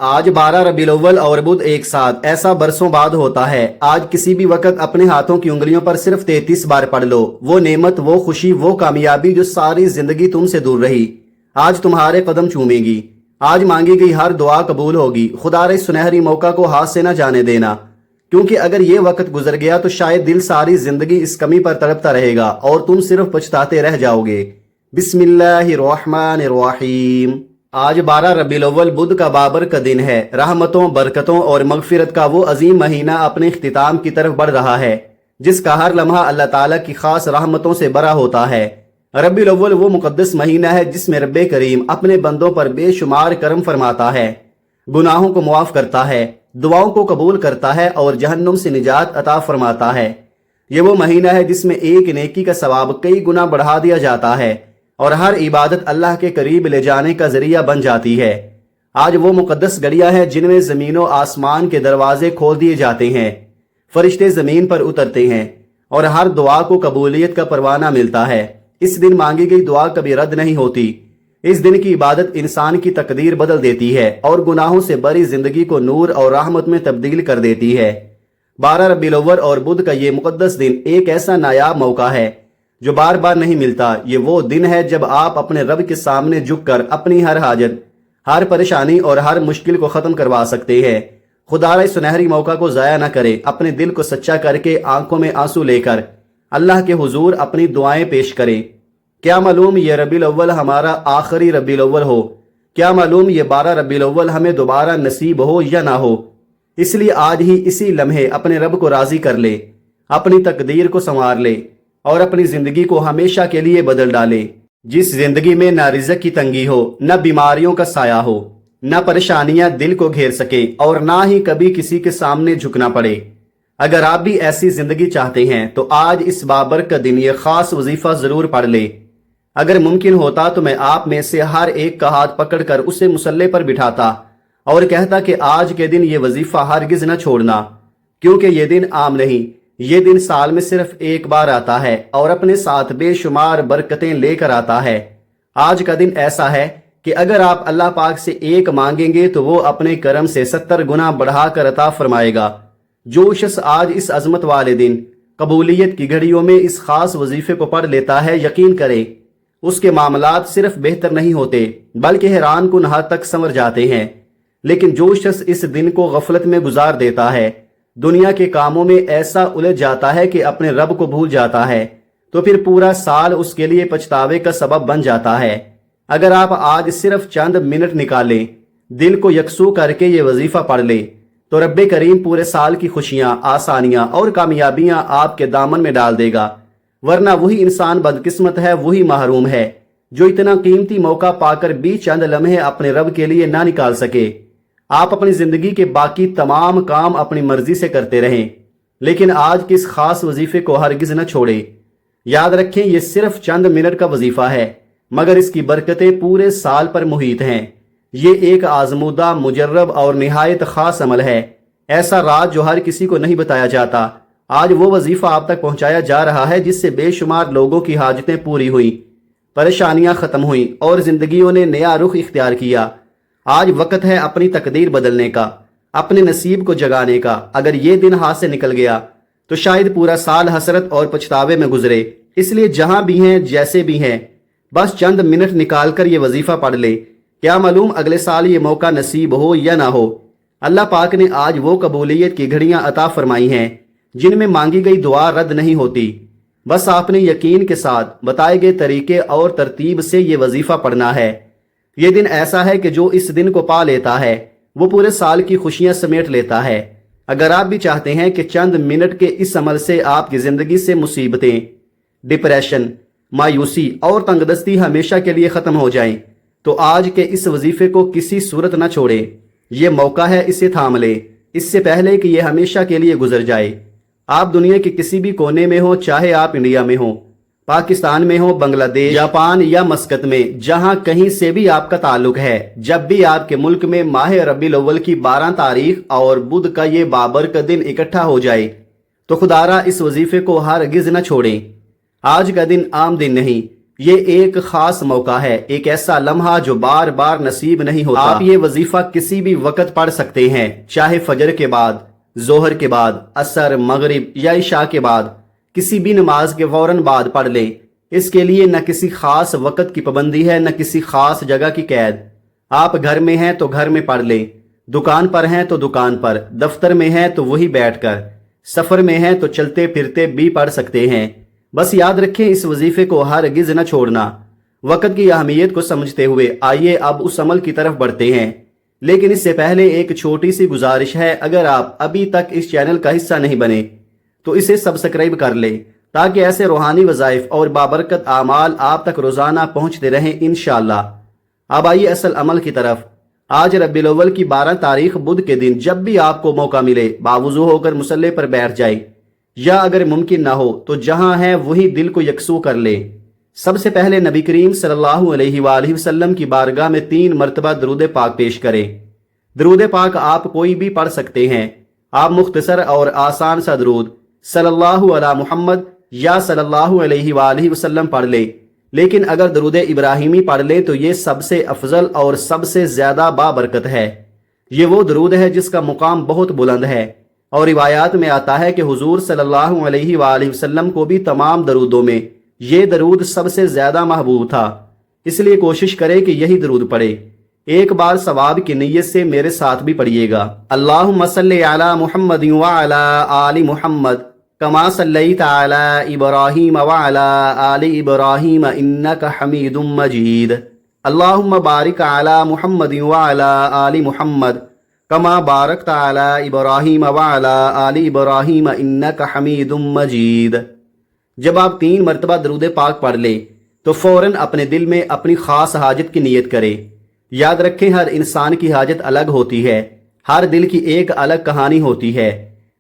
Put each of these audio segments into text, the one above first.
آج 12 ربیع الاول اور بدھ ایک ساتھ، ایسا برسوں بعد ہوتا ہے۔ آج کسی بھی وقت اپنے ہاتھوں کی انگلیوں پر صرف 33 بار پڑھ لو، وہ نعمت، وہ خوشی، وہ کامیابی جو ساری زندگی تم سے دور رہی، آج تمہارے قدم چومے گی۔ آج مانگی گئی ہر دعا قبول ہوگی۔ خدا رے، اس سنہری موقع کو ہاتھ سے نہ جانے دینا، کیونکہ اگر یہ وقت گزر گیا تو شاید دل ساری زندگی اس کمی پر تڑپتا رہے گا اور تم صرف پچھتاتے رہ جاؤ گے۔ بسم اللہ الرحمن الرحیم۔ آج 12 ربیع الاول بدھ کا بابر کا دن ہے۔ رحمتوں، برکتوں اور مغفرت کا وہ عظیم مہینہ اپنے اختتام کی طرف بڑھ رہا ہے، جس کا ہر لمحہ اللہ تعالیٰ کی خاص رحمتوں سے بھرا ہوتا ہے۔ ربیع الاول وہ مقدس مہینہ ہے جس میں رب کریم اپنے بندوں پر بے شمار کرم فرماتا ہے، گناہوں کو معاف کرتا ہے، دعاؤں کو قبول کرتا ہے اور جہنم سے نجات عطا فرماتا ہے۔ یہ وہ مہینہ ہے جس میں ایک نیکی کا ثواب کئی گنا بڑھا دیا جاتا ہے اور ہر عبادت اللہ کے قریب لے جانے کا ذریعہ بن جاتی ہے۔ آج وہ مقدس گھڑیاں ہیں جن میں زمین و آسمان کے دروازے کھول دیے جاتے ہیں، فرشتے زمین پر اترتے ہیں اور ہر دعا کو قبولیت کا پروانہ ملتا ہے۔ اس دن مانگی گئی دعا کبھی رد نہیں ہوتی۔ اس دن کی عبادت انسان کی تقدیر بدل دیتی ہے اور گناہوں سے بری زندگی کو نور اور رحمت میں تبدیل کر دیتی ہے۔ 12 ربیع الاول اور بدھ کا یہ مقدس دن ایک ایسا نایاب موقع ہے جو بار بار نہیں ملتا۔ یہ وہ دن ہے جب آپ اپنے رب کے سامنے جھک کر اپنی ہر حاجت، ہر پریشانی اور ہر مشکل کو ختم کروا سکتے ہیں۔ خدا را، اس سنہری موقع کو ضائع نہ کرے۔ اپنے دل کو سچا کر کے، آنکھوں میں آنسو لے کر اللہ کے حضور اپنی دعائیں پیش کریں۔ کیا معلوم یہ ربیع الاول ہمارا آخری ربیع الاول ہو، کیا معلوم یہ 12 ربیع الاول ہمیں دوبارہ نصیب ہو یا نہ ہو۔ اس لیے آج ہی اسی لمحے اپنے رب کو راضی کر لے، اپنی تقدیر کو سنوار لے اور اپنی زندگی کو ہمیشہ کے لیے بدل ڈالے۔ جس زندگی میں نہ رزق کی تنگی ہو، نہ بیماریوں کا سایہ ہو، نہ پریشانیاں دل کو گھیر سکیں اور نہ ہی کبھی کسی کے سامنے جھکنا پڑے۔ اگر آپ بھی ایسی زندگی چاہتے ہیں تو آج اس بابرکت دن یہ خاص وظیفہ ضرور پڑھ لے۔ اگر ممکن ہوتا تو میں آپ میں سے ہر ایک کا ہاتھ پکڑ کر اسے مصلے پر بٹھاتا اور کہتا کہ آج کے دن یہ وظیفہ ہرگز نہ چھوڑنا، کیونکہ یہ دن عام نہیں، یہ دن سال میں صرف ایک بار آتا ہے اور اپنے ساتھ بے شمار برکتیں لے کر آتا ہے۔ آج کا دن ایسا ہے کہ اگر آپ اللہ پاک سے ایک مانگیں گے تو وہ اپنے کرم سے 70 گنا بڑھا کر عطا فرمائے گا۔ جو شخص آج اس عظمت والے دن قبولیت کی گھڑیوں میں اس خاص وظیفے کو پڑھ لیتا ہے، یقین کرے اس کے معاملات صرف بہتر نہیں ہوتے بلکہ حیران کن حد تک سنور جاتے ہیں۔ لیکن جو شخص اس دن کو غفلت میں گزار دیتا ہے، دنیا کے کاموں میں ایسا الجھ جاتا ہے کہ اپنے رب کو بھول جاتا ہے، تو پھر پورا سال اس کے لیے پچھتاوے کا سبب بن جاتا ہے۔ اگر آپ آج صرف چند منٹ نکالیں، دل کو یکسو کر کے یہ وظیفہ پڑھ لیں، تو رب کریم پورے سال کی خوشیاں، آسانیاں اور کامیابیاں آپ کے دامن میں ڈال دے گا۔ ورنہ وہی انسان بدقسمت ہے، وہی محروم ہے جو اتنا قیمتی موقع پا کر بھی چند لمحے اپنے رب کے لیے نہ نکال سکے۔ آپ اپنی زندگی کے باقی تمام کام اپنی مرضی سے کرتے رہیں، لیکن آج کے اس خاص وظیفے کو ہرگز نہ چھوڑیں۔ یاد رکھیں، یہ صرف چند منٹ کا وظیفہ ہے، مگر اس کی برکتیں پورے سال پر محیط ہیں۔ یہ ایک آزمودہ، مجرب اور نہایت خاص عمل ہے، ایسا راز جو ہر کسی کو نہیں بتایا جاتا۔ آج وہ وظیفہ آپ تک پہنچایا جا رہا ہے جس سے بے شمار لوگوں کی حاجتیں پوری ہوئیں، پریشانیاں ختم ہوئیں اور زندگیوں نے نیا رخ اختیار کیا۔ آج وقت ہے اپنی تقدیر بدلنے کا، اپنے نصیب کو جگانے کا۔ اگر یہ دن ہاتھ سے نکل گیا تو شاید پورا سال حسرت اور پچھتاوے میں گزرے۔ اس لیے جہاں بھی ہیں، جیسے بھی ہیں، بس چند منٹ نکال کر یہ وظیفہ پڑھ لے۔ کیا معلوم اگلے سال یہ موقع نصیب ہو یا نہ ہو۔ اللہ پاک نے آج وہ قبولیت کی گھڑیاں عطا فرمائی ہیں جن میں مانگی گئی دعا رد نہیں ہوتی۔ بس آپ نے یقین کے ساتھ بتائے گئے طریقے اور ترتیب سے یہ وظیفہ پڑھنا ہے۔ یہ دن ایسا ہے کہ جو اس دن کو پا لیتا ہے وہ پورے سال کی خوشیاں سمیٹ لیتا ہے۔ اگر آپ بھی چاہتے ہیں کہ چند منٹ کے اس عمل سے آپ کی زندگی سے مصیبتیں، ڈپریشن، مایوسی اور تنگ دستی ہمیشہ کے لیے ختم ہو جائیں، تو آج کے اس وظیفے کو کسی صورت نہ چھوڑیں۔ یہ موقع ہے، اسے تھام لیں اس سے پہلے کہ یہ ہمیشہ کے لیے گزر جائے۔ آپ دنیا کے کسی بھی کونے میں ہوں، چاہے آپ انڈیا میں ہوں، پاکستان میں ہوں، بنگلہ دیش، جاپان یا مسقط میں، جہاں کہیں سے بھی آپ کا تعلق ہے، جب بھی آپ کے ملک میں ماہ ربیع الاول کی 12 تاریخ اور بدھ کا یہ بابرکت دن اکٹھا ہو جائے تو خدا را اس وظیفے کو ہرگز نہ چھوڑیں۔ آج کا دن عام دن نہیں یہ ایک خاص موقع ہے، ایک ایسا لمحہ جو بار بار نصیب نہیں ہوتا۔ آپ یہ وظیفہ کسی بھی وقت پڑھ سکتے ہیں، چاہے فجر کے بعد، ظہر کے بعد، عصر، مغرب یا عشاء کے بعد، کسی بھی نماز کے فوراً بعد پڑھ لیں۔ اس کے لیے نہ کسی خاص وقت کی پابندی ہے، نہ کسی خاص جگہ کی قید۔ آپ گھر میں ہیں تو گھر میں پڑھ لیں، دکان پر ہیں تو دکان پر، دفتر میں ہیں تو وہی بیٹھ کر، سفر میں ہیں تو چلتے پھرتے بھی پڑھ سکتے ہیں۔ بس یاد رکھیں اس وظیفے کو ہرگز نہ چھوڑنا۔ وقت کی اہمیت کو سمجھتے ہوئے آئیے اب اس عمل کی طرف بڑھتے ہیں، لیکن اس سے پہلے ایک چھوٹی سی گزارش ہے۔ اگر آپ ابھی تک اس چینل کا حصہ نہیں بنے تو اسے سبسکرائب کر لیں تاکہ ایسے روحانی وظائف اور بابرکت اعمال آپ تک روزانہ پہنچتے رہیں انشاءاللہ۔ اب آئیے اصل عمل کی طرف۔ آج ربیع الاول کی 12 تاریخ بدھ کے دن جب بھی آپ کو موقع ملے باوضو ہو کر مصلی پر بیٹھ جائیں، یا اگر ممکن نہ ہو تو جہاں ہے وہی دل کو یکسو کر لیں۔ سب سے پہلے نبی کریم صلی اللہ علیہ وآلہ وسلم کی بارگاہ میں 3 مرتبہ درود پاک پیش کریں۔ درود پاک آپ کوئی بھی پڑھ سکتے ہیں۔ آپ مختصر اور آسان سا درود صلی اللہ علی محمد یا صلی اللہ علیہ وآلہ وسلم پڑھ لیں، لیکن اگر درود ابراہیمی پڑھ لیں تو یہ سب سے افضل اور سب سے زیادہ بابرکت ہے۔ یہ وہ درود ہے جس کا مقام بہت بلند ہے، اور روایات میں آتا ہے کہ حضور صلی اللہ علیہ وآلہ وسلم کو بھی تمام درودوں میں یہ درود سب سے زیادہ محبوب تھا، اس لیے کوشش کریں کہ یہی درود پڑھیں۔ ایک بار ثواب کی نیت سے میرے ساتھ بھی پڑھیے گا۔ اللہم صلی علی محمد وعلی آل محمد کما صلیت علی ابراہیم وعلی آل ابراہیم انک حمید مجید۔ اللہم بارک علی محمد وعلی آل محمد کما بارکت علی ابراہیم وعلی آل ابراہیم انک حمید مجید۔ جب آپ 3 مرتبہ درود پاک پڑھ لیں تو فوراً اپنے دل میں اپنی خاص حاجت کی نیت کریں۔ یاد رکھیں ہر انسان کی حاجت الگ ہوتی ہے، ہر دل کی ایک الگ کہانی ہوتی ہے۔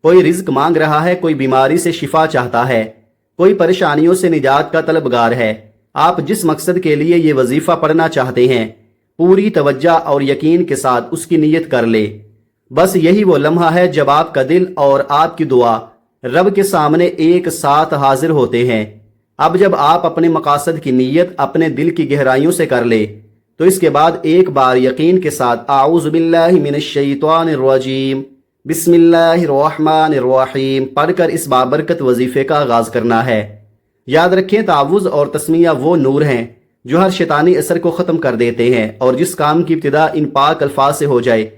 کوئی رزق مانگ رہا ہے، کوئی بیماری سے شفا چاہتا ہے، کوئی پریشانیوں سے نجات کا طلبگار ہے۔ آپ جس مقصد کے لیے یہ وظیفہ پڑھنا چاہتے ہیں پوری توجہ اور یقین کے ساتھ اس کی نیت کر لیں۔ بس یہی وہ لمحہ ہے جب آپ کا دل اور آپ کی دعا رب کے سامنے ایک ساتھ حاضر ہوتے ہیں۔ اب جب آپ اپنے مقاصد کی نیت اپنے دل کی گہرائیوں سے کر لیں تو اس کے بعد ایک بار یقین کے ساتھ اعوذ باللہ من الشیطان الرجیم بسم اللہ الرحمن الرحیم پڑھ کر اس بابرکت وظیفے کا آغاز کرنا ہے۔ یاد رکھیں تعوذ اور تسمیہ وہ نور ہیں جو ہر شیطانی اثر کو ختم کر دیتے ہیں، اور جس کام کی ابتدا ان پاک الفاظ سے ہو جائے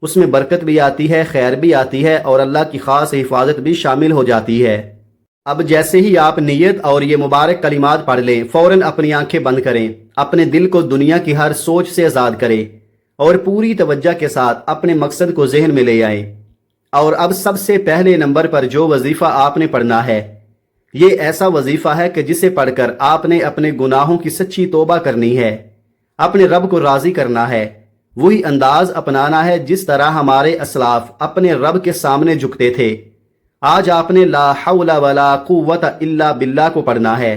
اس میں برکت بھی آتی ہے، خیر بھی آتی ہے، اور اللہ کی خاص حفاظت بھی شامل ہو جاتی ہے۔ اب جیسے ہی آپ نیت اور یہ مبارک کلمات پڑھ لیں فوراً اپنی آنکھیں بند کریں، اپنے دل کو دنیا کی ہر سوچ سے آزاد کریں اور پوری توجہ کے ساتھ اپنے مقصد کو ذہن میں لے آئیں۔ اور اب سب سے پہلے نمبر پر جو وظیفہ آپ نے پڑھنا ہے یہ ایسا وظیفہ ہے کہ جسے پڑھ کر آپ نے اپنے گناہوں کی سچی توبہ کرنی ہے، اپنے رب کو راضی کرنا ہے، وہی انداز اپنانا ہے جس طرح ہمارے اسلاف اپنے رب کے سامنے جھکتے تھے۔ آج آپ نے لا حول ولا قوت الا باللہ کو پڑھنا ہے۔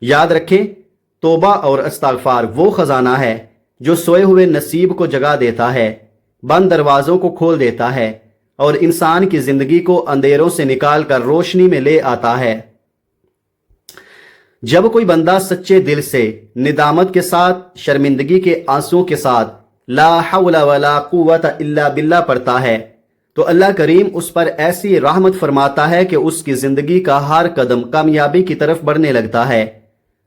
یاد رکھیں توبہ اور استغفار وہ خزانہ ہے جو سوئے ہوئے نصیب کو جگا دیتا ہے، بند دروازوں کو کھول دیتا ہے اور انسان کی زندگی کو اندھیروں سے نکال کر روشنی میں لے آتا ہے۔ جب کوئی بندہ سچے دل سے ندامت کے ساتھ شرمندگی کے آنسوں کے ساتھ لا حول ولا قوت الا باللہ پڑھتا ہے تو اللہ کریم اس پر ایسی رحمت فرماتا ہے کہ اس کی زندگی کا ہر قدم کامیابی کی طرف بڑھنے لگتا ہے،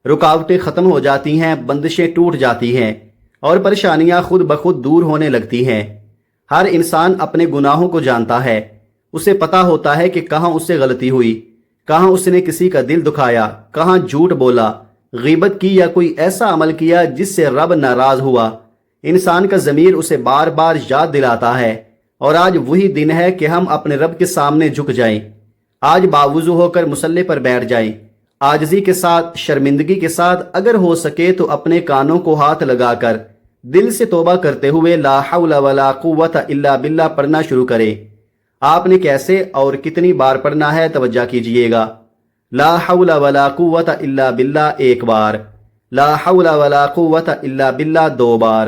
رکاوٹیں ختم ہو جاتی ہیں، بندشیں ٹوٹ جاتی ہیں اور پریشانیاں خود بخود دور ہونے لگتی ہیں۔ ہر انسان اپنے گناہوں کو جانتا ہے، اسے پتا ہوتا ہے کہ کہاں اس سے غلطی ہوئی، کہاں اس نے کسی کا دل دکھایا، کہاں جھوٹ بولا، غیبت کی یا کوئی ایسا عمل کیا جس سے رب ناراض ہوا۔ انسان کا ضمیر اسے بار بار یاد دلاتا ہے، اور آج وہی دن ہے کہ ہم اپنے رب کے سامنے جھک جائیں۔ آج باوضو ہو کر مصلی پر بیٹھ جائیں، عاجزی کے ساتھ، شرمندگی کے ساتھ، اگر ہو سکے تو اپنے کانوں کو ہاتھ لگا کر دل سے توبہ کرتے ہوئے لا حول ولا قوت الا باللہ پڑھنا شروع کریں۔ آپ نے کیسے اور کتنی بار پڑھنا ہے توجہ کیجئے گا۔ لا حول ولا قوت الا باللہ 1 بار، لا حول ولا قوت الا باللہ 2 بار،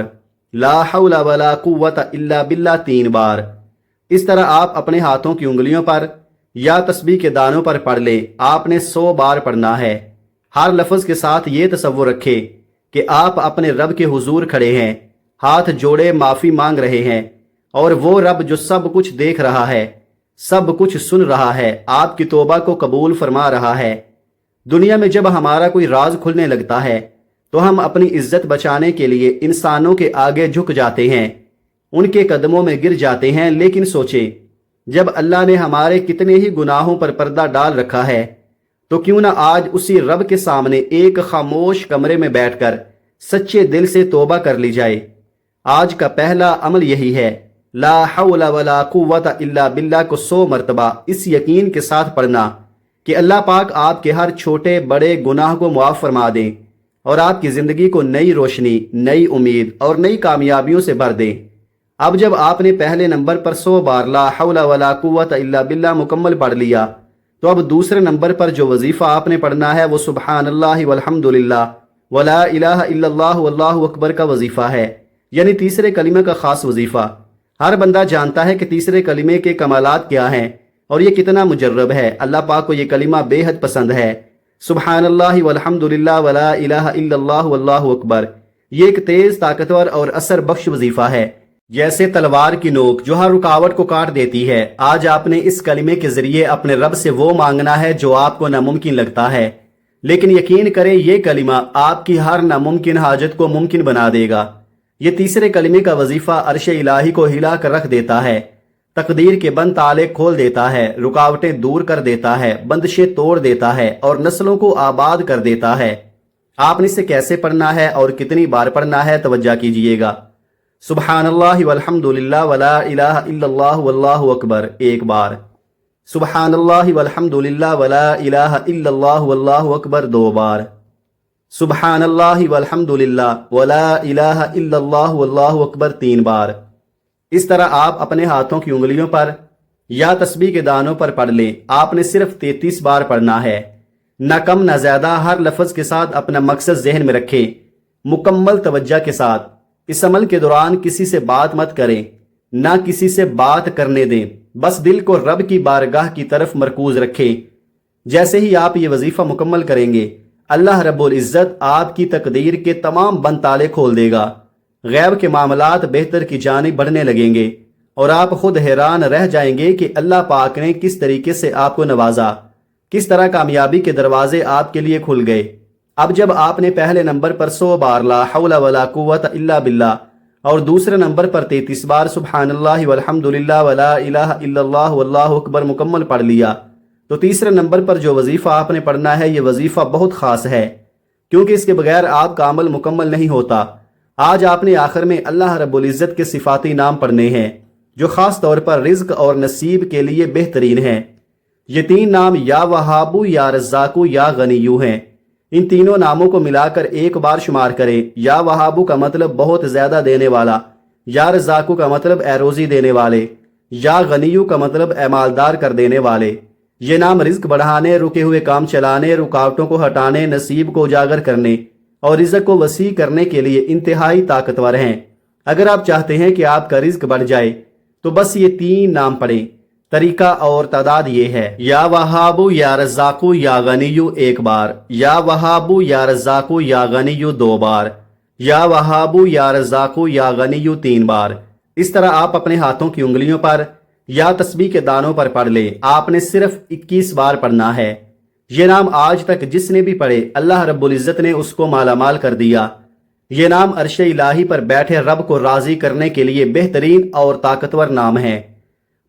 لا حول ولا قوت الا باللہ 3 بار۔ اس طرح آپ اپنے ہاتھوں کی انگلیوں پر یا تسبیح کے دانوں پر پڑھ لیں۔ آپ نے 100 بار پڑھنا ہے۔ ہر لفظ کے ساتھ یہ تصور رکھے کہ آپ اپنے رب کے حضور کھڑے ہیں، ہاتھ جوڑے معافی مانگ رہے ہیں، اور وہ رب جو سب کچھ دیکھ رہا ہے، سب کچھ سن رہا ہے، آپ کی توبہ کو قبول فرما رہا ہے۔ دنیا میں جب ہمارا کوئی راز کھلنے لگتا ہے تو ہم اپنی عزت بچانے کے لیے انسانوں کے آگے جھک جاتے ہیں، ان کے قدموں میں گر جاتے ہیں، لیکن سوچیں جب اللہ نے ہمارے کتنے ہی گناہوں پر پردہ ڈال رکھا ہے تو کیوں نہ آج اسی رب کے سامنے ایک خاموش کمرے میں بیٹھ کر سچے دل سے توبہ کر لی جائے۔ آج کا پہلا عمل یہی ہے، لا حول ولا قوت الا باللہ کو 100 مرتبہ اس یقین کے ساتھ پڑھنا کہ اللہ پاک آپ کے ہر چھوٹے بڑے گناہ کو معاف فرما دیں اور آپ کی زندگی کو نئی روشنی، نئی امید اور نئی کامیابیوں سے بھر دیں۔ اب جب آپ نے پہلے نمبر پر 100 بار لا حول ولا قوت الا باللہ مکمل پڑھ لیا تو اب دوسرے نمبر پر جو وظیفہ آپ نے پڑھنا ہے وہ سبحان اللہ والحمد للہ ولا الہ الا اللہ واللہ اکبر کا وظیفہ ہے، یعنی تیسرے کلمے کا خاص وظیفہ۔ ہر بندہ جانتا ہے کہ تیسرے کلمے کے کمالات کیا ہیں اور یہ کتنا مجرب ہے۔ اللہ پاک کو یہ کلمہ بے حد پسند ہے، سبحان اللہ والحمد للہ ولا الہ الا اللہ واللہ اکبر۔ یہ ایک تیز، طاقتور اور اثر بخش وظیفہ ہے، جیسے تلوار کی نوک جو ہر رکاوٹ کو کاٹ دیتی ہے۔ آج آپ نے اس کلمے کے ذریعے اپنے رب سے وہ مانگنا ہے جو آپ کو ناممکن لگتا ہے، لیکن یقین کریں یہ کلمہ آپ کی ہر ناممکن حاجت کو ممکن بنا دے گا۔ یہ تیسرے کلمے کا وظیفہ عرش الہی کو ہلا کر رکھ دیتا ہے، تقدیر کے بند تالے کھول دیتا ہے، رکاوٹیں دور کر دیتا ہے، بندشیں توڑ دیتا ہے اور نسلوں کو آباد کر دیتا ہے۔ آپ نے اسے کیسے پڑھنا ہے اور کتنی بار پڑھنا ہے، توجہ کیجئے گا۔ سبحان اللہ والحمد للہ ولا الہ الا اللہ واللہ اکبر 1 بار، سبحان اللہ والحمد للہ ولا الہ الا اللہ واللہ اکبر 2 بار، سبحان اللہ والحمد للہ ولا الہ الا اللہ واللہ اکبر 3 بار۔ اس طرح آپ اپنے ہاتھوں کی انگلیوں پر یا تسبیح کے دانوں پر پڑھ لیں۔ آپ نے صرف 33 بار پڑھنا ہے، نہ کم نہ زیادہ۔ ہر لفظ کے ساتھ اپنا مقصد ذہن میں رکھیں، مکمل توجہ کے ساتھ۔ اس عمل کے دوران کسی سے بات مت کریں، نہ کسی سے بات کرنے دیں، بس دل کو رب کی بارگاہ کی طرف مرکوز رکھیں۔ جیسے ہی آپ یہ وظیفہ مکمل کریں گے، اللہ رب العزت آپ کی تقدیر کے تمام بند تالے کھول دے گا، غیب کے معاملات بہتر کی جانب بڑھنے لگیں گے اور آپ خود حیران رہ جائیں گے کہ اللہ پاک نے کس طریقے سے آپ کو نوازا، کس طرح کامیابی کے دروازے آپ کے لیے کھل گئے۔ اب جب آپ نے پہلے نمبر پر 100 بار لا حول ولا قوت الا باللہ اور دوسرے نمبر پر 33 بار سبحان اللہ والحمد للہ ولا الہ الا اللہ واللہ اکبر مکمل پڑھ لیا تو تیسرے نمبر پر جو وظیفہ آپ نے پڑھنا ہے یہ وظیفہ بہت خاص ہے، کیونکہ اس کے بغیر آپ کا عمل مکمل نہیں ہوتا۔ آج آپ نے آخر میں اللہ رب العزت کے صفاتی نام پڑھنے ہیں جو خاص طور پر رزق اور نصیب کے لیے بہترین ہیں۔ یہ 3 نام یا وہابو، یا رزاقو، یا غنیو ہیں۔ ان تینوں ناموں کو ملا کر 1 بار شمار کریں۔ یا وہابو کا مطلب بہت زیادہ دینے والا، یا رزاقو کا مطلب اے روزی دینے والے، یا غنیو کا مطلب اے مالدار کر دینے والے۔ یہ نام رزق بڑھانے، رکے ہوئے کام چلانے، رکاوٹوں کو ہٹانے، نصیب کو اجاگر کرنے اور رزق کو وسیع کرنے کے لیے انتہائی طاقتور ہیں۔ اگر آپ چاہتے ہیں کہ آپ کا رزق بڑھ جائے تو بس یہ 3 نام پڑھیں۔ طریقہ اور تعداد یہ ہے، یا وہابو یا رزاقو یا غنیو 1 بار، یا وہابو یا رزاقو یا غنیو 2 بار، یا وہابو یا رزاقو یا غنیو 3 بار۔ اس طرح آپ اپنے ہاتھوں کی انگلیوں پر یا تسبیح کے دانوں پر پڑھ لیں۔ آپ نے صرف 21 بار پڑھنا ہے۔ یہ نام آج تک جس نے بھی پڑھے اللہ رب العزت نے اس کو مالا مال کر دیا۔ یہ نام عرش الہی پر بیٹھے رب کو راضی کرنے کے لیے بہترین اور طاقتور نام ہے۔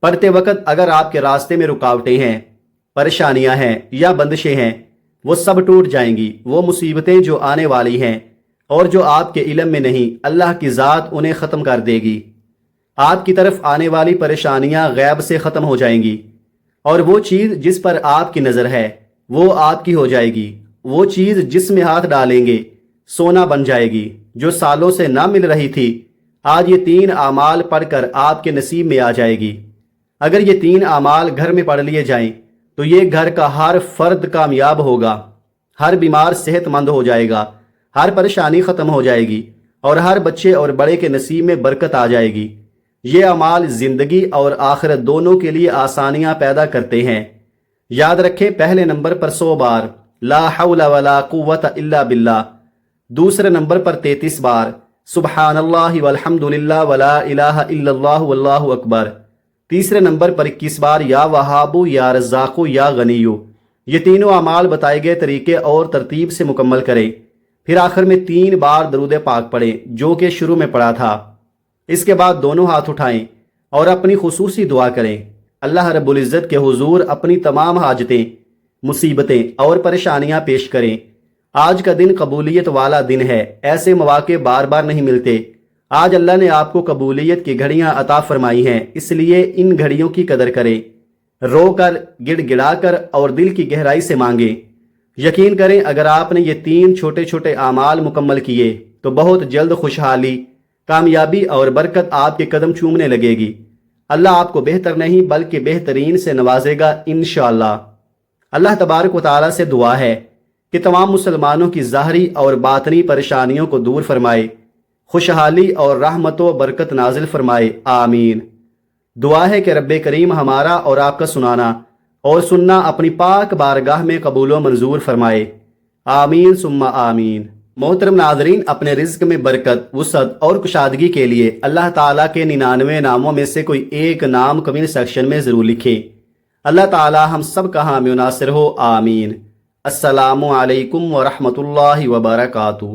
پڑھتے وقت اگر آپ کے راستے میں رکاوٹیں ہیں، پریشانیاں ہیں یا بندشیں ہیں، وہ سب ٹوٹ جائیں گی۔ وہ مصیبتیں جو آنے والی ہیں اور جو آپ کے علم میں نہیں، اللہ کی ذات انہیں ختم کر دے گی۔ آپ کی طرف آنے والی پریشانیاں غیب سے ختم ہو جائیں گی اور وہ چیز جس پر آپ کی نظر ہے وہ آپ کی ہو جائے گی۔ وہ چیز جس میں ہاتھ ڈالیں گے سونا بن جائے گی، جو سالوں سے نہ مل رہی تھی آج یہ 3 اعمال پڑھ کر آپ کے نصیب میں آ جائے گی۔ اگر یہ 3 اعمال گھر میں پڑھ لیے جائیں تو یہ گھر کا ہر فرد کامیاب ہوگا، ہر بیمار صحت مند ہو جائے گا، ہر پریشانی ختم ہو جائے گی اور ہر بچے اور بڑے کے نصیب میں برکت آ جائے گی۔ یہ اعمال زندگی اور آخرت دونوں کے لیے آسانیاں پیدا کرتے ہیں۔ یاد رکھیں، پہلے نمبر پر 100 بار لا حول ولا قوت الا باللہ۔ دوسرے نمبر پر 33 بار سبحان اللہ والحمد للہ ولا الہ الا اللہ واللہ اکبر۔ تیسرے نمبر پر 21 بار یا وہابو یا رزاقو یا غنیو۔ یہ تینوں اعمال بتائے گئے طریقے اور ترتیب سے مکمل کریں۔ پھر آخر میں 3 بار درود پاک پڑھیں جو کہ شروع میں پڑھا تھا۔ اس کے بعد دونوں ہاتھ اٹھائیں اور اپنی خصوصی دعا کریں۔ اللہ رب العزت کے حضور اپنی تمام حاجتیں، مصیبتیں اور پریشانیاں پیش کریں۔ آج کا دن قبولیت والا دن ہے، ایسے مواقع بار بار نہیں ملتے۔ آج اللہ نے آپ کو قبولیت کی گھڑیاں عطا فرمائی ہیں، اس لیے ان گھڑیوں کی قدر کریں۔ رو کر، گڑ گڑا کر اور دل کی گہرائی سے مانگیں۔ یقین کریں اگر آپ نے یہ 3 چھوٹے چھوٹے اعمال مکمل کیے تو بہت جلد خوشحالی، کامیابی اور برکت آپ کے قدم چومنے لگے گی۔ اللہ آپ کو بہتر نہیں بلکہ بہترین سے نوازے گا انشاءاللہ۔ اللہ تبارک و تعالیٰ سے دعا ہے کہ تمام مسلمانوں کی ظاہری اور باطنی پریشانیوں کو دور فرمائے، خوشحالی اور رحمت و برکت نازل فرمائے، آمین۔ دعا ہے کہ رب کریم ہمارا اور آپ کا سنانا اور سننا اپنی پاک بارگاہ میں قبول و منظور فرمائے، آمین ثم آمین۔ محترم ناظرین، اپنے رزق میں برکت، وسعت اور کشادگی کے لیے اللہ تعالیٰ کے 99 ناموں میں سے کوئی ایک نام کمنٹ سیکشن میں ضرور لکھیں۔ اللہ تعالیٰ ہم سب کا حامی و ناصر ہو، آمین۔ السلام علیکم ورحمۃ اللہ وبرکاتہ۔